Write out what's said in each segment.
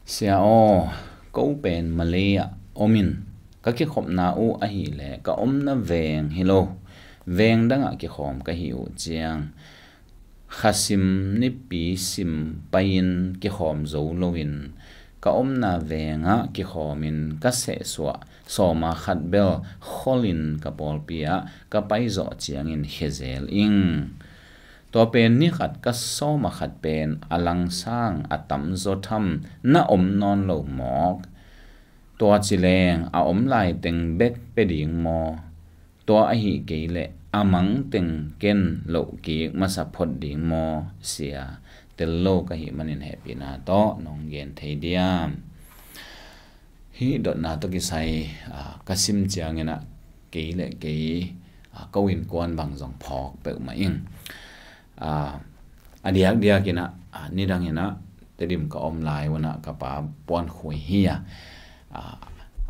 Sia o ko pen malaya omin ka ki khop na u a hi le ka na veng hilo veng danga ki khom ka hi u chiang khasim ni pi sim pain ki khom zo loin ka na venga ki khomin ka se swa soma khat bel kholin ka pol pia ka pai zo chiang in hezel ing to pen ni khat ka soma khat pen alang sang atam zo tham na non lo mok to chileng a lai teng bek pe ding mo to a hi ke le amang teng ken lo ki masa phot ding mo sia tel lo ka hi manin happy na to nong gen thei diam hi dot na to ki sai kasim chiang ena ke le ke kawin kon bang jong phok pe ma ing adiak dia kina ni dang ina tedim ka lai wana ka pa pon khui hiya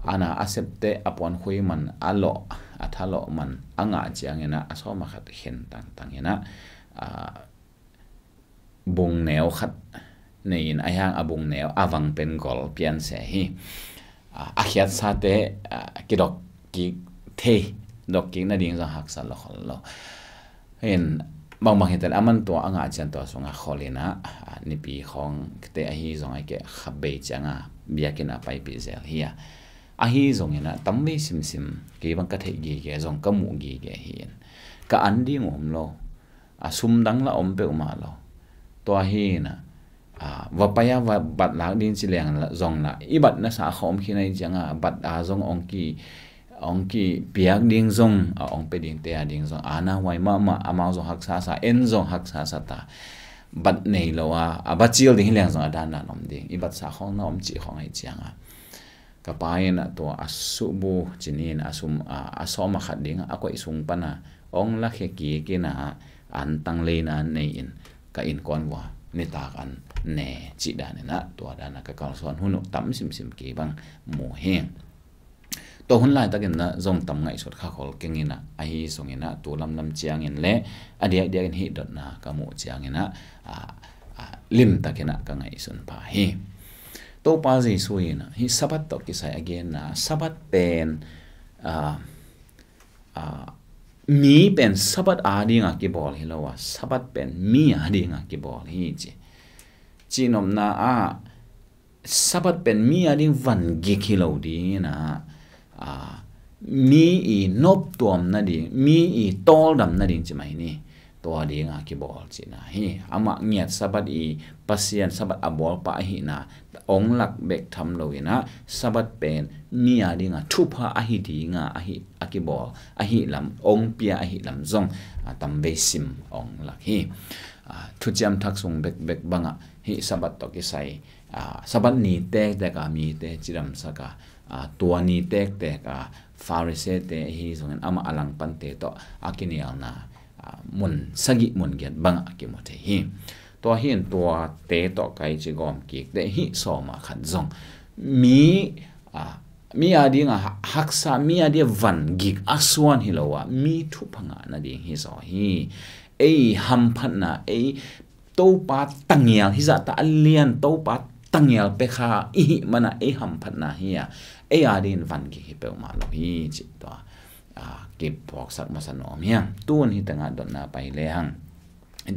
ana accepte apon khui man alo athalo man anga chiang ena asoma khat hen tang ena bung neo khat nein ayang abung neo awang pen gol pian se hi akhiat sa te kidok ki the dok ki na ding za hak sa lo lo hen bang hitan aman to anga chan to songa kholina ni pi khong te a hi zong ai ke khabe changa biakin a pai pi zel hiya a hi zong ina tambe sim ke bang ka the gi ke zong ka mu gi ke hin ka andi ngom lo a sum dang la om pe ma lo to hi na vapaya va bat la din chi leng la zong la i bat na sa khom khi nai changa bat a zong ong ki piak ding zong ong pe ding te ding zong ana wai ma ama zo hak sa en zong hak sa ta bat nei lo a ba chiel ding leng zong adan na nom ding i bat sa khong na om chi khong ai chianga ka paina to asubu chinin asum asoma khat ding a ko isung pana ong la khe ki na an tang le na nei in ka in kon wa ni ta kan ne chi da na to da na ka kal son hunu tam sim ki bang mo heng to hun lai takin na zong tam ngai sot kha khol kengina a hi songina to lam chiang in le adia in hi dot na ka mo chiang ina lim takena ka ngai sun pa hi to pa ji suina hi sabat to ki sai again na sabat pen mi pen sabat adinga ki bol hilowa sabat pen mi adinga ki bol hi chi nom na sabat pen mi ading van gi kilo di na mi i nop tuam na ding mi i tol dam na ding chimai ni to ding ki bol chi na hi ama ngiat sabat i pasien sabat abol pa hi na ong lak bek tham lo ina sabat pen mi ading thupa a hi dinga a hi akibol a hi lam ong pia a hi lam zong tam be sim ong lak hi thu jam thak sung bek banga hi sabat to ki sai sabat ni te ka mi te chiram saka tua ni tek ka farise te hi zong ama alang pan te to akinial na mun sagi mun get bang akimote hi to hin tua te to kai chi gom ki te hi so ma khan zong mi adinga haksa mi adia van gig aswan hilowa mi thu phanga na ding hi so hi ei ham phat na ei to pa tangial hi za ta alian to pa tangial pe kha i mana ei ham phat na hi ya ei adin van gi hi pe ma lo hi chi to ke pok sak ma san om hiang tun hi tanga don na pai le hang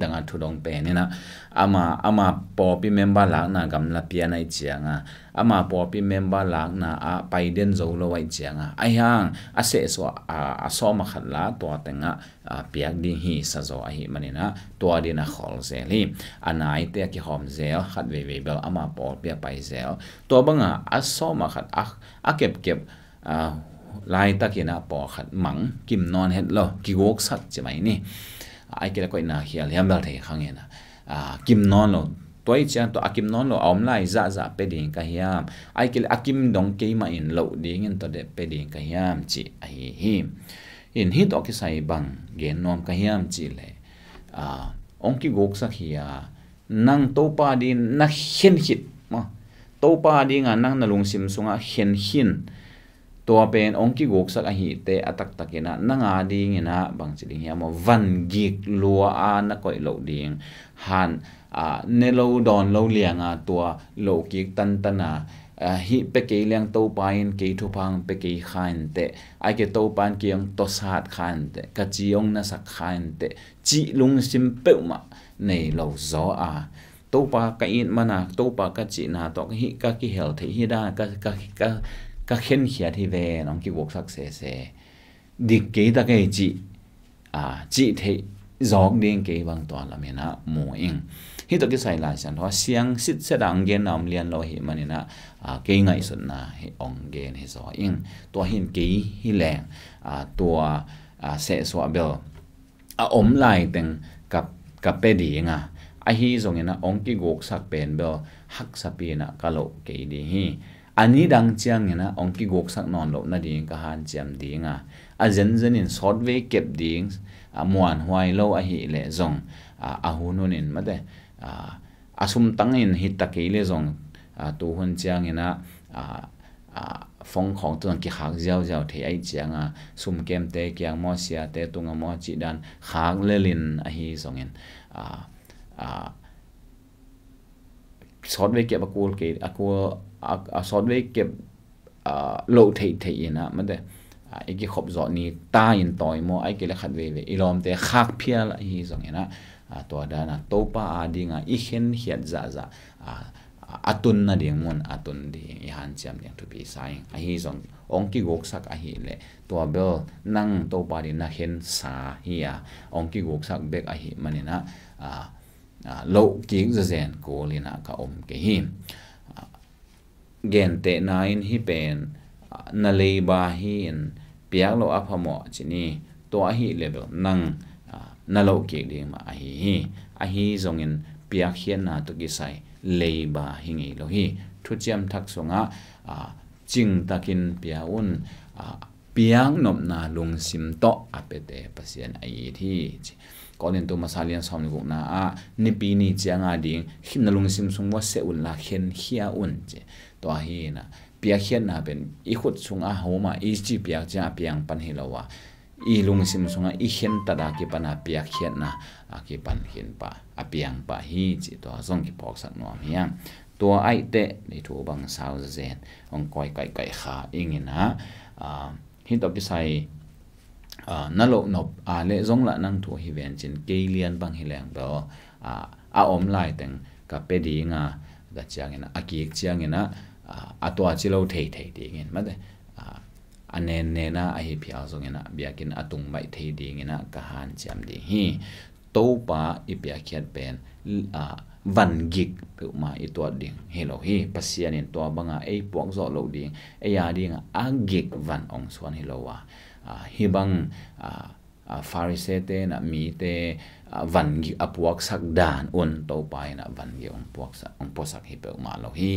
tanga thu dong pe ni na ama po pi member la na gam la pia nai chianga ama po pi member la na pai den zo lo wai chianga ai hang a se so a so ma khat la to tanga piak ding hi sa zo a hi manina to adina khol zeli anai te ki hom zel khat ve bel ama po pia pai zel to banga a so ma khat a kep lai takina po khat mang kim non het lo kiguksak chimai ni ai kila koi na hial hiam dal the khangena kim non lo toi chan to akim non lo om lai za pe ding ka hiam ai kila akim dong ke ma in lo ding in to de pe ding ka hiam chi ai hi in hi to ki sai bang gen nom ka hiam chi le ong ki guksak hiya nang to pa din na hen hit ma to pa ding nang na lung sim sunga hen hin tua pen ong ki guksak a hi te atak takina nanga ding ina bang chiling hiam van gik lua a na koi lo ding han ne lo don lo lianga tua lo ki tan tana hi pe ke liang to pain ke thu phang pe ke khain te ai ke to pan kiang to sat khan te ka chiong na sak khan te chi lung sim pe ma nei lo zo a to pa ka in mana to pa ka chi na to hi ka ki health hi da ka khen khia thi ve nong ki guk sak se dik ke ta ke chi the zog ding ke bang to la mena mo ing hi to ki sai la san ho siang sit se dang gen nam lian lo hi manina ke ngai sun na hi ong gen hi zo ing to hin ke hi leng to se so bel om lai teng kap pe di nga a hi zong ina ong ki guk sak pen bel hak sapi na ka lo ke di hi ani dang chiang ina ong ki guk sak non lo na ding ka han chiam dinga a zen in short ve kep ding muan huai lo a hi le zong a hunun in mate asum tangin hit takei le zong tu hun chiang ina phong khong tuan ki khak jiao the ai chiang sum kem te kyang mo sia te tunga mo chi dan khak lelin a hi zong in short ve kep akul ke a short ve kep lo thei ina mate ai ki khop zo ni ta in toy mo ai ki le khat ve ilom te khak phial hi zong ina to da na to pa adinga i khen hiat za atun na ding mon atun di i han cham ding to be sai a hi zong ong ki gok sak a hi le to bel nang to pa di na hen sa hi ong ki gok sak bek a hi manina lo ki za zen ko lina ka om ke hi gen te nine hi pen na le ba hi in piak lo aphamo chini to a hi level nang na lo ke ding ma a hi zong in piak hian na to ki sai leiba hingi lo hi thu chiam thak songa ching takin pia un piang nop na lung sim to apete pasien ai thi kolen to masalian som ni na ni pi ni chianga ding hin na lung sim sung wa se un la khen hia un che to hi na pia hian na ben i khut sunga homa i chi piak cha piang pan hi lawa i lung sim sunga i hen tada ki pana piak hian na ki pan hin pa apiang pa hi chi to zong ki pok sak no miang to ai te ni thu bang sao zen ong koi kai kha ingina hi to ki sai na lo nop le zong la nang thu hi ven chin ke lian bang hi leng do om lai teng ka pe di nga ga chiang ina aki chiang ina atwa chilo thei ding in ma de anen ne na a hi phia zong ina biakin atung mai thei ding ina ka han cham ding hi to pa i pia khiat pen van gig pe ma i to ding hello hi pasian in to banga ei pok zo lo ding e ya ding a gig van ong swan hello wa hi bang farise te na mi te van gi apuak sak dan on to pa ina van gi ong puak sak ong posak hi pe ma lo hi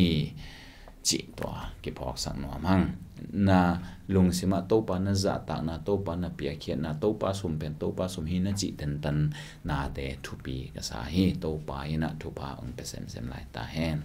chi to ki phok sang no mang na lung sima to pa na za ta na to pa na pia khian na to pa sum pen to pa sum hi na chi ten tan na te thu pi ka sa hi to pa ina thu pa ong pesen sem lai ta hen